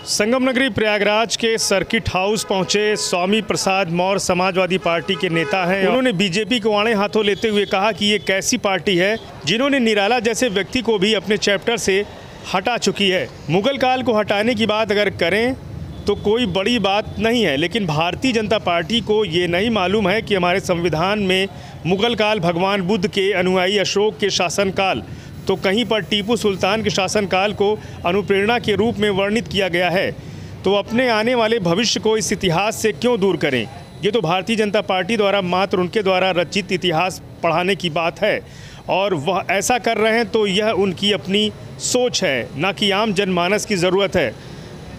संगम नगरी प्रयागराज के circuit house पहुंचे स्वामी प्रसाद मौर्य समाजवादी पार्टी के नेता हैं। उन्होंने बीजेपी को आड़े हाथों लेते हुए कहा कि ये कैसी पार्टी है जिन्होंने निराला जैसे व्यक्ति को भी अपने चैप्टर से हटा चुकी है। मुगल काल को हटाने की बात अगर करें तो कोई बड़ी बात नहीं है, लेकिन भारतीय जनता पार्टी को ये नहीं मालूम है कि हमारे संविधान में मुगल काल भगवान बुद्ध के अनुयायी अशोक के शासनकाल तो कहीं पर टीपू सुल्तान के शासनकाल को अनुप्रेरणा के रूप में वर्णित किया गया है। तो अपने आने वाले भविष्य को इस इतिहास से क्यों दूर करें। ये तो भारतीय जनता पार्टी द्वारा मात्र उनके द्वारा रचित इतिहास पढ़ाने की बात है और वह ऐसा कर रहे हैं तो यह उनकी अपनी सोच है, ना कि आम जनमानस की ज़रूरत है।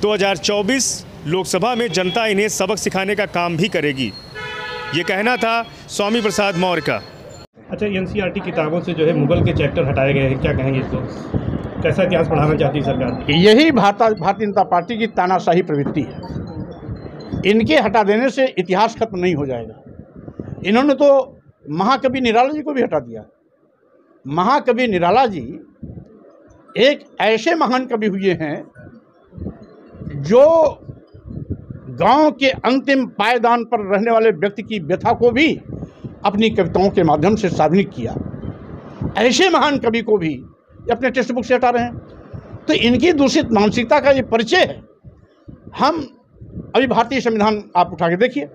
2024 लोकसभा में जनता इन्हें सबक सिखाने का काम भी करेगी। ये कहना था स्वामी प्रसाद मौर्य का। अच्छा, एनसीईआरटी किताबों से जो है मुगल के चैप्टर हटाए गए हैं, क्या कहेंगे इसको? कैसा इतिहास पढ़ाना चाहती है सरकार? यही भारतीय जनता पार्टी की तानाशाही प्रवृत्ति है। इनके हटा देने से इतिहास खत्म नहीं हो जाएगा। इन्होंने तो महाकवि निराला जी को भी हटा दिया। महाकवि निराला जी एक ऐसे महान कवि हुए हैं जो गांव के अंतिम पायदान पर रहने वाले व्यक्ति की व्यथा को भी अपनी कविताओं के माध्यम से सार्वजनिक किया। ऐसे महान कवि को भी अपने टेक्स्ट बुक से हटा रहे हैं, तो इनकी दूषित मानसिकता का ये परिचय है। हम अभी भारतीय संविधान आप उठा के देखिए,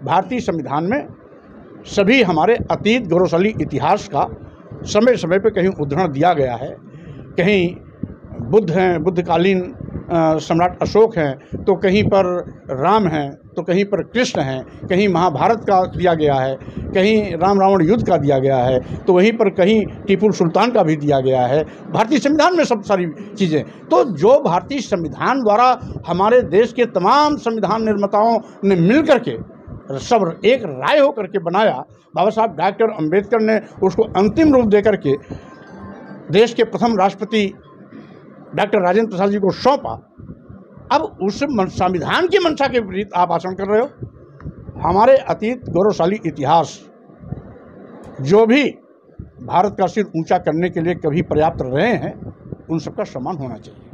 भारतीय संविधान में सभी हमारे अतीत गौरवशाली इतिहास का समय समय पे कहीं उद्धरण दिया गया है। कहीं बुद्ध हैं, बुद्धकालीन सम्राट अशोक हैं, तो कहीं पर राम हैं, तो कहीं पर कृष्ण हैं, कहीं महाभारत का दिया गया है, कहीं राम रावण युद्ध का दिया गया है, तो वहीं पर कहीं टीपू सुल्तान का भी दिया गया है। भारतीय संविधान में सब सारी चीज़ें, तो जो भारतीय संविधान द्वारा हमारे देश के तमाम संविधान निर्माताओं ने मिल करके सब एक राय होकर के बनाया, बाबा साहब डॉक्टर अम्बेडकर ने उसको अंतिम रूप दे करके देश के प्रथम राष्ट्रपति डॉक्टर राजेंद्र प्रसाद जी को सौंपा। अब उस संविधान की मंशा के विपरीत आप आचरण कर रहे हो। हमारे अतीत गौरवशाली इतिहास जो भी भारत का सिर ऊंचा करने के लिए कभी पर्याप्त रहे हैं, उन सबका सम्मान होना चाहिए।